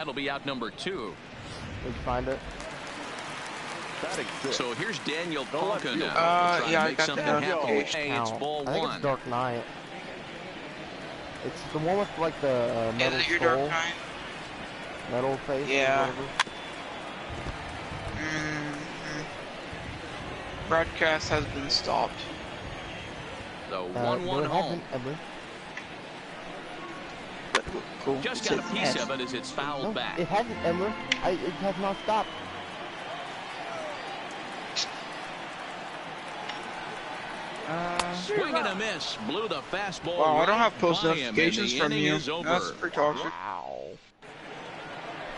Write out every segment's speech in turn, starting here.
That'll be out number 2. Let's find it. So here's Daniel Polka now. Yeah, I got that. Hey, it's ball I think 1. it's Dark Knight. It's the one with like the metal Is it your skull, Dark Knight? metal face. Yeah. Broadcast has been stopped. The 1-1 home. Cool. Just got a piece of it as it's fouled back. It hasn't, Emmer. It has not stopped. Swing and a miss. Blew the fastball. Wow, right I don't have post by him, notifications and from the you. inning is over. That's pretty toxic. Wow.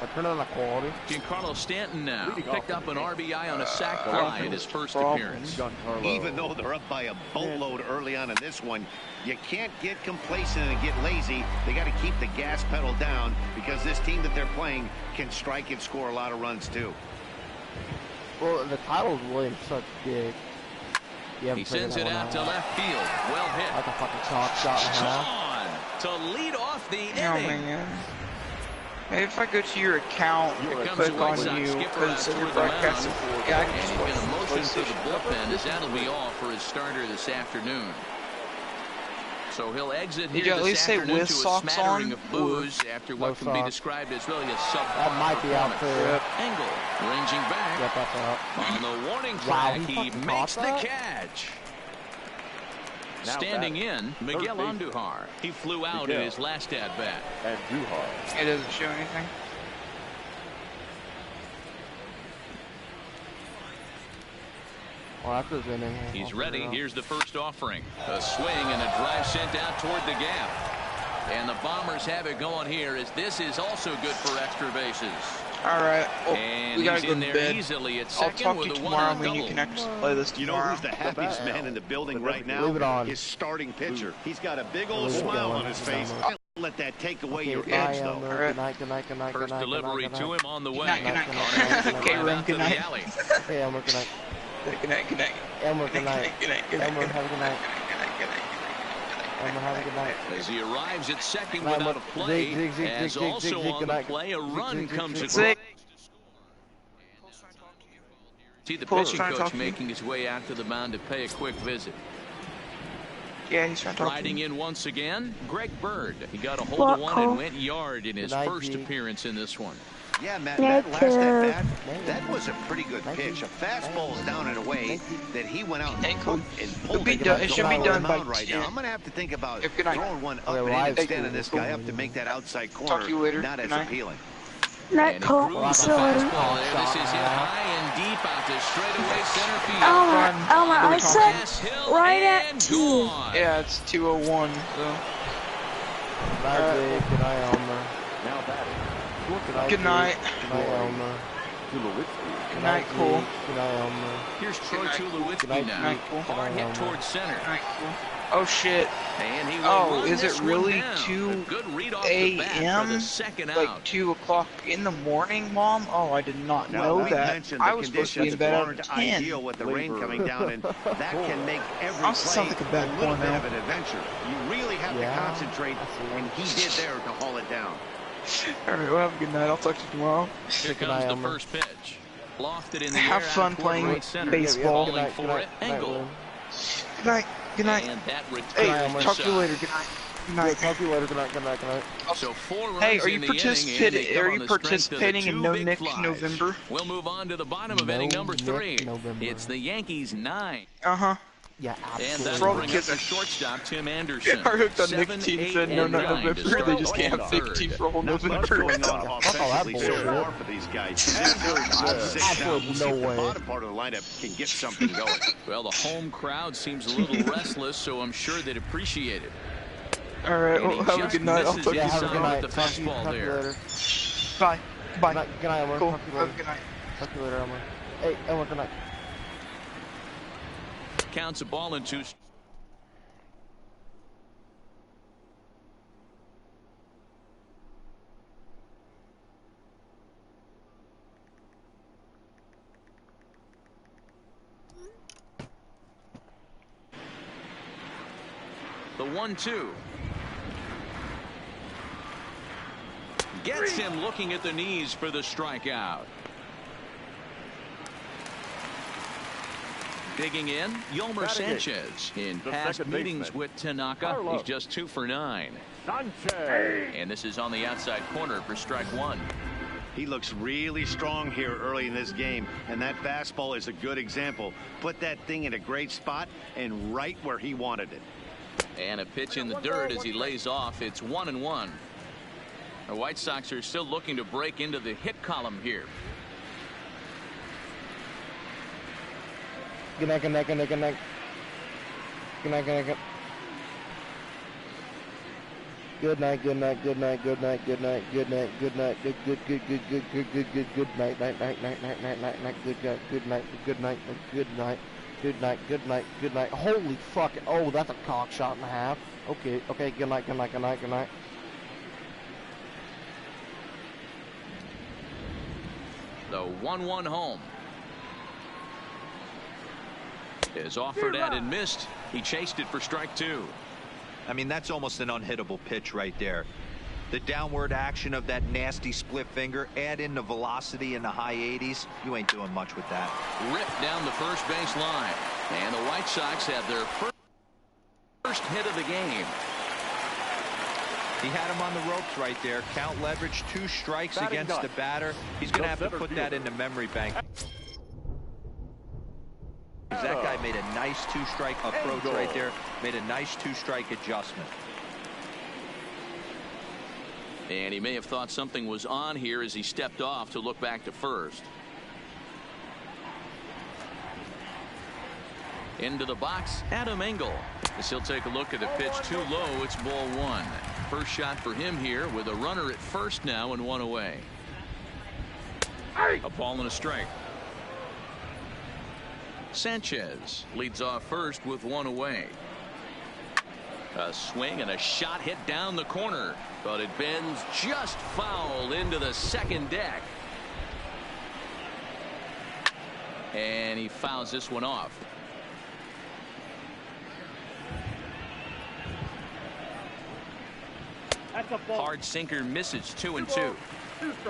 I turn on the quality. Giancarlo Stanton now picked up an RBI on a sac fly in his first appearance. Even though they're up by a boatload early on in this one, you can't get complacent and get lazy. They got to keep the gas pedal down because this team that they're playing can strike and score a lot of runs too. Well, the title's William such big. He sends it out to left field. Well hit. Like a fucking chalk shot and a half. Gone to lead off the Oh, inning. man. Maybe if I go to your account and click on you, because of your broadcast, yeah, I can And just he's going to play motion to the PlayStation. bullpen as that'll be all for his starter this afternoon. So he'll exit Did here you at this least say afternoon with to a socks smattering on? of booze after what No can be socks. described as really a subpar That might be out performance. there. Engel ranging back. Yep, that's out. On the warning Wow, track, he he fucking makes caught the that? catch. Standing in, Miguel Andujar. He flew out in his last at-bat. It doesn't show anything. Well, after the inning, He's ready. Here's the first offering. A swing and a drive sent out toward the gap. And the Bombers have it going here as this is also good for extra bases. Alright, well, And we gotta he's go in to there bed. easily at I'll second talk to with you a tomorrow 1-out when you double. can actually play this You know tomorrow. who's the happiest man in the building right now? Leave it on. His starting pitcher. He's got a big old Leave it smile going. on his face. Don't let that take away your Bye, edge, though. Elmer. Good night, good night, good night, good First night, delivery good to night. him on the way. night, good night. On a hit to Okay, drive Rim, out good to the night. alley. Hey, Elmer, good night. Good night, good night. Elmer, good night. Good night, good night, Elmer, good night. have a good night. Good night, good night. Elmer, have a good night. As he arrives at second Night, without a Elmer. play, Zig, zig, as zig, zig, also zig, zig, on good the night. play, a Zig, run zig, zig, comes zig, across. Zig. See the Paul's pitching trying to coach talk to you. making his way out to the mound to pay a quick visit. Yeah, he's trying to talk to Riding you. in once again, Greg Bird. He got a hold What, of one Cole? and went yard in his Good night, first G. appearance in this one. Yeah, Matt, Thank that last you. at bat, that was a pretty good Thank pitch. you. A fastball is down in a way that he went out Hey, and cool. pulled It should be on done the by mound right 10. now. I'm going to have to think about Yeah, good night. throwing one up Okay, and well, in I- and standing this cool. guy up to make that outside Talk corner to you later. not Good as night. appealing. Night, And he Cole. grooves See the you later. fastball there. This is hit high and deep out to straightaway center field. Elmer, I said Pass Hill right and at 2. gone. Yeah, it's 2:01, so. Good night, Zig. Good night, Elmer. Good night, Good Zig. night. Good night, Elmer. Good night, Cole. Zig. Good night, Elmer. Here's Troy night. Tulowitzki Good night, now. Good night, Cole. Hard hit towards center. Good night, Cole. Oh, shit. And he will Oh, run is this it one really down. 2 A good read off the bat for the a.m.? second Like out. 2 o'clock in the morning, Mom? Oh, I did not Now, know we that. mentioned I the was supposed to be in conditions bed at weren't 10. ideal with the rain coming down, and that can make every Also play sounds like a bad little point bit now. of an adventure. You really have Yeah, to concentrate, I see. and he did there to haul it down. Alright, well, have a good night. I'll talk to you tomorrow. Here Good comes night, the Elmer. first pitch. Lofted in the Have air fun out toward playing right center. baseball. Falling Good for night, it, good night, Engel. William. Good night. Good night. And that Hey, returns Elmer. talk to you inside. later. Good night. Good Yeah, night. talk to you later. Good night, good night, good night. So 4 runs Hey, are you in the inning, and they participating? come Are on you the strength of the participating in 2 No big Nick flies. November? We'll move on to the bottom of No inning number Nick 3. November. It's the Yankees 9. Uh huh. Yeah, And absolutely. that'll For all the bring kids up the that- shortstop, Tim Anderson. Are hooked on Nick 7, team 8, said no, and not 9 to November. start They just the can't have third. Nick team for a whole Not much November. going on Fuck all that offensively so bullshit. far for these guys. I'm sick now. Absolutely We'll see no if the way. bottom part of the lineup can get something going. Well, the home crowd seems a little restless, so I'm sure they'd appreciate it. Alright, And he well, have a just good night. I'll misses talk to Yeah, you have a good Solid night. with the Talk to you fastball there. later. Bye. Good Bye. night, good night, Elmer. Cool. Talk to you Have a later. good night. Talk to you later, Elmer. Hey, Elmer, good night. Counts a ball in 2. The 1-2. Gets him looking at the knees for the strikeout. Digging in, Yolmer Sanchez. In past meetings with Tanaka, he's just 2 for 9. Sanchez. And this is on the outside corner for strike 1. He looks really strong here early in this game, and that fastball is a good example. Put that thing in a great spot and right where he wanted it. And a pitch in the dirt as he lays off. It's 1-1. The White Sox are still looking to break into the hit column here. Good night, good night, good night, good night. Good night, good night, good night, good night, good night, good night, good night, good night, good night, good night, night, good night, good night, good night, good night, good night, good night. Holy fuck! Oh, that's a cock shot and a half. Okay, okay, good night, good night, good night, good night. The 1-1 home is offered at and missed. He chased it for strike 2. I mean, that's almost an unhittable pitch right there. The downward action of that nasty split finger, add in the velocity in the high 80s, you ain't doing much with that. Ripped down the first base line, and the White Sox have their first hit of the game. He had him on the ropes right there. Count leverage, 2 strikes against the batter. He's going to have to put that in the memory bank. That guy made a nice 2-strike approach right there. Made a nice 2-strike adjustment. And he may have thought something was on here as he stepped off to look back to first. Into the box, Adam Engel. As he'll take a look at the pitch too low, it's ball 1. First shot for him here with a runner at first now and 1 away. A ball and a strike. Sanchez leads off first with 1 away. A swing and a shot hit down the corner, but it bends just foul into the second deck. And he fouls this one off. Hard sinker misses 2-2.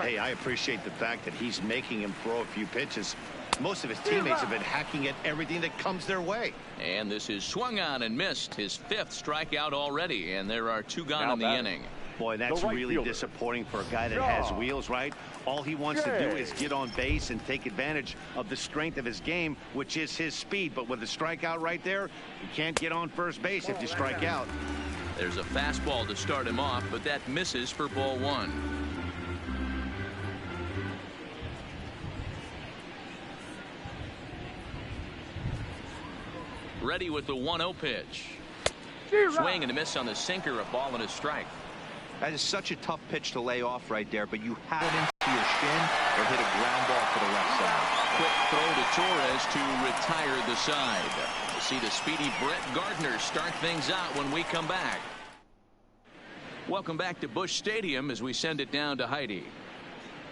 Hey, I appreciate the fact that he's making him throw a few pitches. Most of his teammates have been hacking at everything that comes their way. And this is swung on and missed. His 5th strikeout already, and there are 2 gone in the inning. Boy, that's really disappointing for a guy that has wheels, right? All he wants to do is get on base and take advantage of the strength of his game, which is his speed. But with a strikeout right there, you can't get on first base if you strike out. There's a fastball to start him off, but that misses for ball 1. Ready with the 1-0 pitch. Swing and a miss on the sinker, a ball and a strike. That is such a tough pitch to lay off right there, but you have it into your shin or hit a ground ball to the left side. Quick throw to Torres to retire the side. We'll see the speedy Brett Gardner start things out when we come back. Welcome back to Busch Stadium as we send it down to Heidi.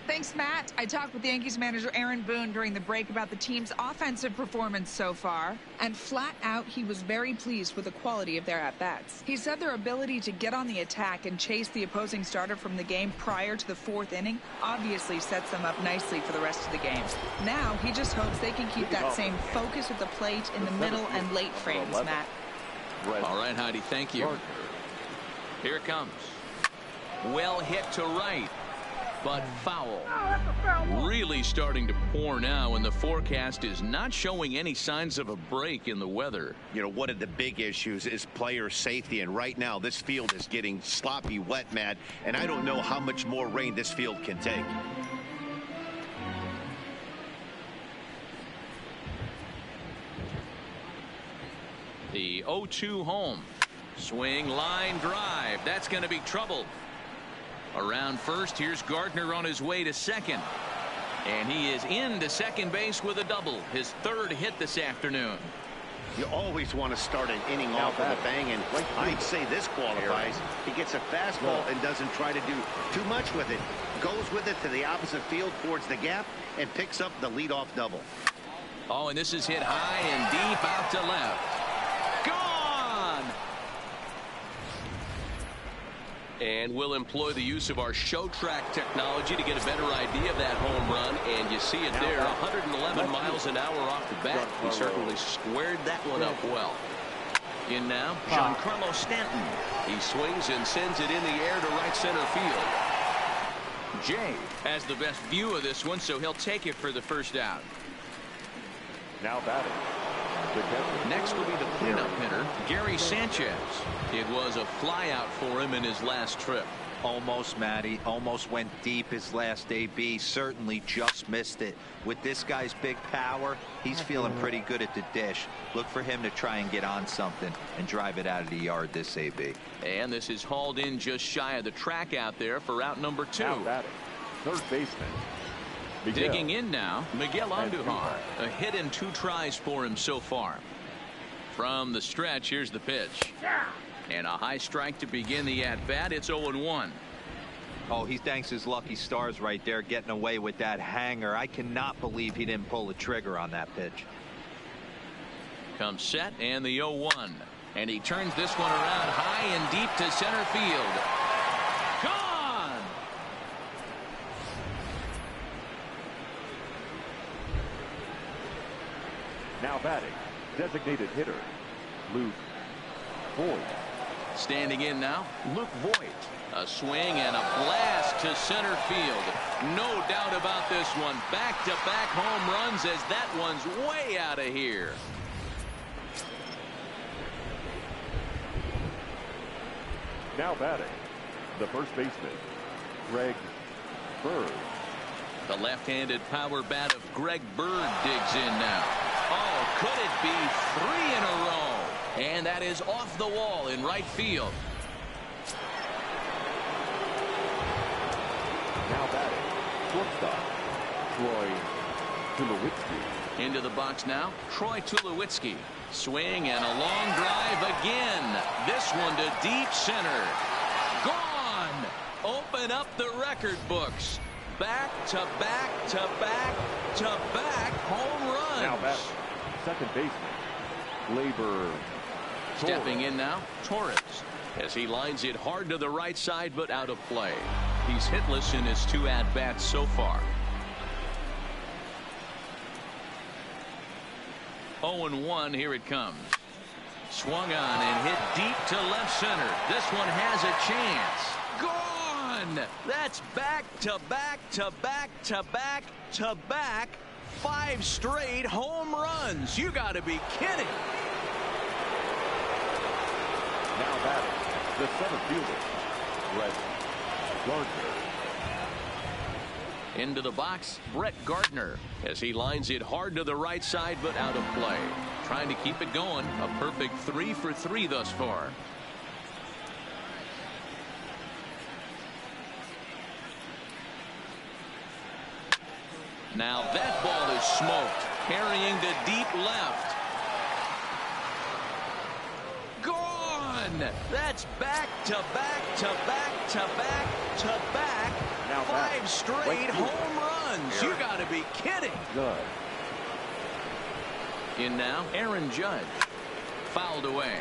Thanks, Matt. I talked with Yankees manager Aaron Boone during the break about the team's offensive performance so far, and flat out, he was very pleased with the quality of their at-bats. He said their ability to get on the attack and chase the opposing starter from the game prior to the 4th inning obviously sets them up nicely for the rest of the game. Now, he just hopes they can keep that same focus at the plate in the middle and late frames, Matt. All right, Heidi, thank you. Here it comes. Well hit to right. But foul. Really starting to pour now, and the forecast is not showing any signs of a break in the weather. You know, one of the big issues is player safety, and right now this field is getting sloppy wet, Matt, and I don't know how much more rain this field can take. The 0-2 home. Swing, line drive. That's going to be trouble. Around first, here's Gardner on his way to second. And he is into second base with a double. His 3rd hit this afternoon. You always want to start an inning off with a bang, and I'd say this qualifies. He gets a fastball and doesn't try to do too much with it. Goes with it to the opposite field towards the gap and picks up the leadoff double. Oh, and this is hit high and deep out to left. Gone! And we'll employ the use of our show track technology to get a better idea of that home run. And you see it there, 111 miles an hour off the bat. He certainly squared that one up well. In now, Giancarlo Stanton. He swings and sends it in the air to right center field. Jay has the best view of this one, so he'll take it for the first out. Now batting. Next will be the cleanup hitter, Gary Sanchez. It was a flyout for him in his last trip. Almost, Matty. Almost went deep his last AB. Certainly just missed it. With this guy's big power, he's feeling pretty good at the dish. Look for him to try and get on something and drive it out of the yard this AB. And this is hauled in just shy of the track out there for out number 2. Now batting. Third baseman. Miguel. Digging in now, Miguel Andujar. A hit in 2 tries for him so far. From the stretch, here's the pitch. And a high strike to begin the at-bat. It's 0-1. Oh, he thanks his lucky stars right there getting away with that hanger. I cannot believe he didn't pull the trigger on that pitch. Comes set and the 0-1. And he turns this one around high and deep to center field. Gone! Now batting, designated hitter, Luke Voit. Standing in now, Luke Voit. A swing and a blast to center field. No doubt about this one. Back-to-back home runs as that one's way out of here. Now batting, the first baseman, Greg Bird. The left-handed power bat of Greg Bird digs in now. Oh, could it be 3 in a row? And that is off the wall in right field. Now batting, shortstop, Troy Tulowitzki. Into the box now, Troy Tulowitzki. Swing and a long drive again. This one to deep center. Gone! Open up the record books. Back to back to back to back home runs. Now batting, second baseman, Gleyber. Stepping in now, Torres, as he lines it hard to the right side but out of play. He's hitless in his 2 at-bats so far. 0-1, here it comes. Swung on and hit deep to left center. This one has a chance. Gone! That's back to back to back to back to back. 5 straight home runs. You got to be kidding. Now batting, the center fielder, Brett Gardner. Into the box, Brett Gardner, as he lines it hard to the right side but out of play. Trying to keep it going. A perfect 3 for 3 thus far. Now that ball is smoked. Carrying to deep left. Gone! That's back to back to back to back to back. Now 5 straight home runs. You got to be kidding. Good. In now, Aaron Judge. Fouled away.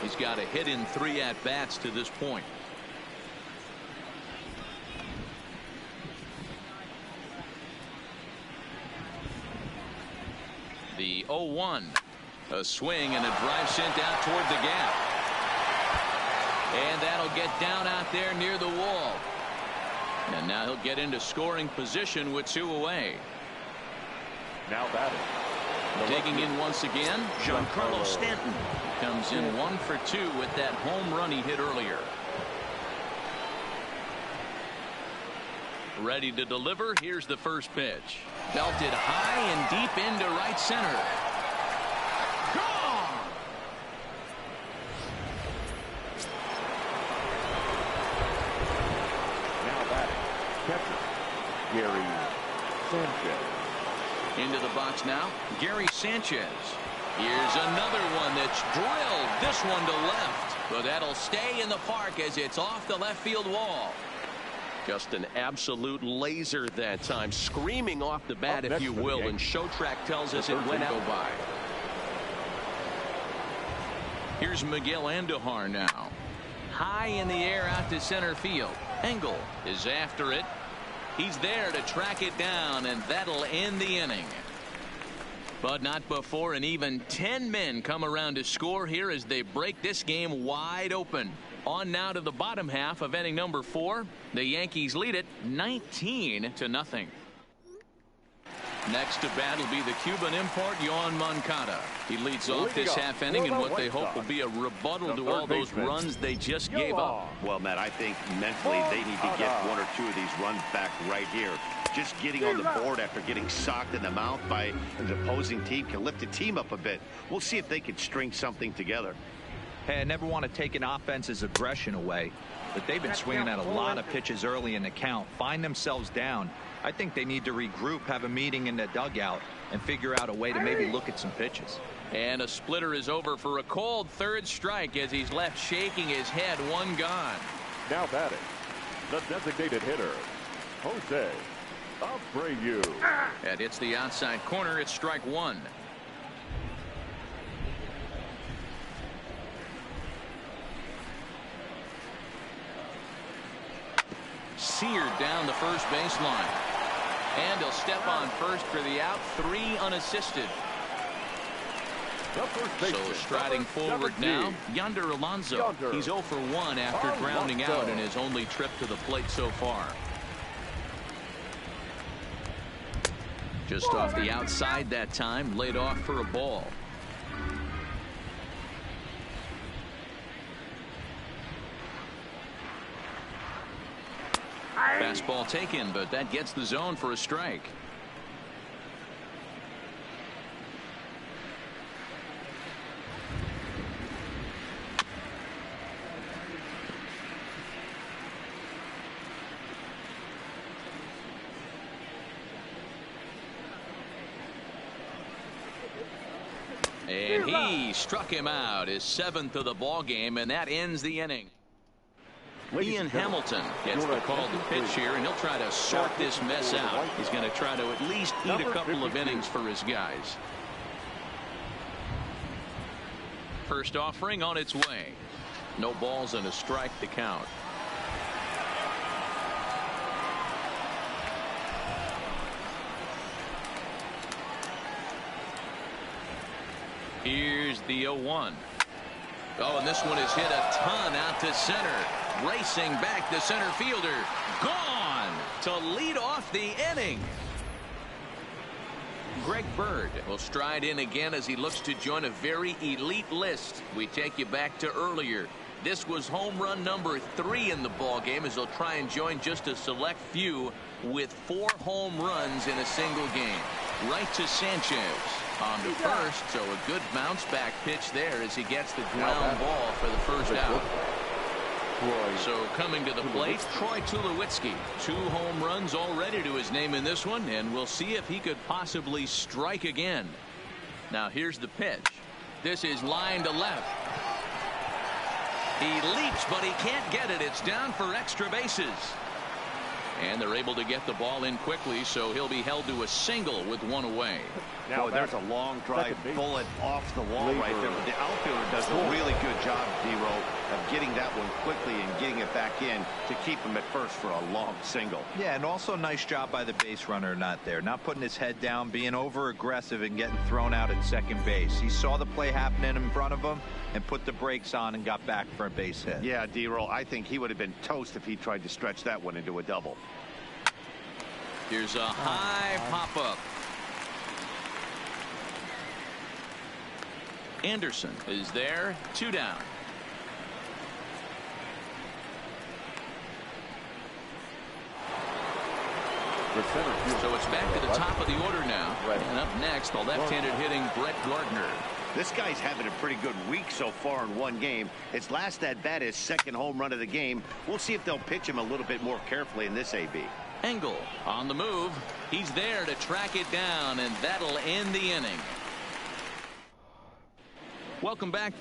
He's got a hit in 3 at-bats to this point. The 0-1. A swing and a drive sent out toward the gap. And that'll get down out there near the wall. And now he'll get into scoring position with 2 away. Now batting. Digging in once again, Giancarlo Stanton. Comes in 1 for 2 with that home run he hit earlier. Ready to deliver. Here's the first pitch. Belted high and deep into right center. Gone! Now batting, catcher, Gary Sanchez. Into the box now, Gary Sanchez. Here's another one that's drilled. This one to left. But that'll stay in the park as it's off the left field wall. Just an absolute laser that time, screaming off the bat, if you will, and show track tells us it went out by. Here's Miguel Andujar now. high in the air out to center field. Engel is after it. He's there to track it down, and that'll end the inning. But not before an even 10 men come around to score here as they break this game wide open. On now to the bottom half of inning number 4. The Yankees lead it 19-0. Next to bat will be the Cuban import, Yoan Moncada. He leads off this half inning in what they hope will be a rebuttal to all those runs they just gave up. Well, Matt, I think mentally they need to get 1 or 2 of these runs back right here. Just getting on the board after getting socked in the mouth by an opposing team can lift the team up a bit. We'll see if they can string something together. Hey, I never want to take an offense's aggression away, but they've been swinging at a lot of pitches early in the count, find themselves down. I think they need to regroup, have a meeting in the dugout, and figure out a way to maybe look at some pitches. And a splitter is over for a cold third strike as he's left shaking his head. 1 gone. Now batting, the designated hitter, Jose Abreu. And it's the outside corner. It's strike 1. Seared down the first baseline. And he'll step on first for the out. 3 unassisted. So striding forward now, Yonder Alonso. He's 0 for 1 after grounding out in his only trip to the plate so far. Just off the outside that time, laid off for a ball. Fastball taken, but that gets the zone for a strike. And he struck him out, his 7th of the ball game, and that ends the inning. Ian Hamilton gets the call to pitch here, and he'll try to sort this mess out. He's going to try to at least eat a couple of innings for his guys. First offering on its way. No balls and a strike to count. Here's the 0-1. Oh, and this one is hit a ton out to center. Racing back, the center fielder gone to lead off the inning. Greg Bird will stride in again as he looks to join a very elite list. We take you back to earlier. This was home run number 3 in the ball game as he'll try and join just a select few with 4 home runs in a single game. Right to Sanchez on to first, so a good bounce back pitch there as he gets the ground ball for the first out. So coming to the plate, Troy Tulowitzki. 2 home runs already to his name in this one, and we'll see if he could possibly strike again. Now here's the pitch. This is line to left. He leaps, but he can't get it. It's down for extra bases. And they're able to get the ball in quickly, so he'll be held to a single with 1 away. Now there's a long drive bullet off the wall right there, but the outfielder does a really good job, D-Roll, of getting that one quickly and getting it back in to keep him at first for a long single. Yeah, and also a nice job by the base runner not there, not putting his head down, being over aggressive and getting thrown out at second base. He saw the play happening in front of him and put the brakes on and got back for a base hit. Yeah, D-Roll, I think he would have been toast if he tried to stretch that one into a double. Here's a high pop-up. Anderson is there, 2 down. So it's back to the top of the order now. And up next, the left-handed hitting Brett Gardner. This guy's having a pretty good week so far in 1 game. His last at-bat is 2nd home run of the game. We'll see if they'll pitch him a little bit more carefully in this AB. Engel on the move. He's there to track it down, and that'll end the inning. Welcome back.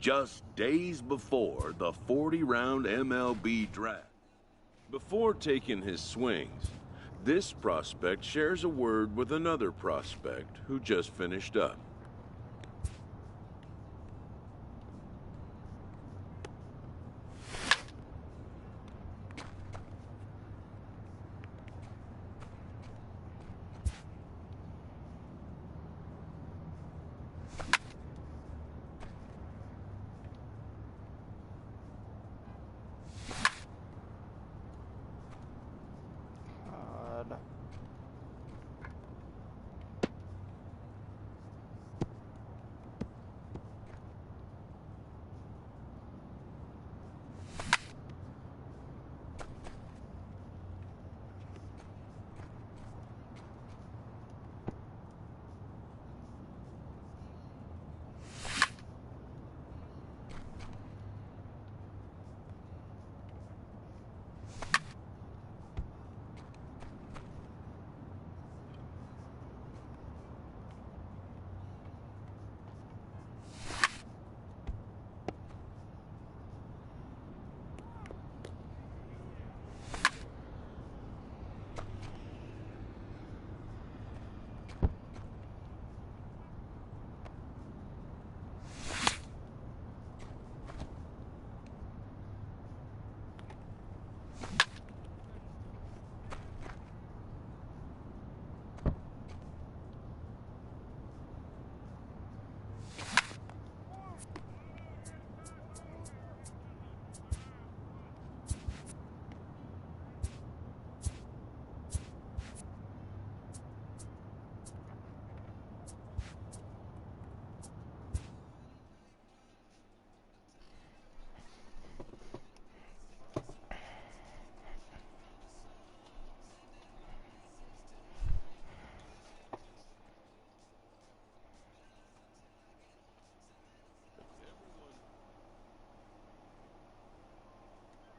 just days before the 40-round MLB draft. Before taking his swings, this prospect shares a word with another prospect who just finished up.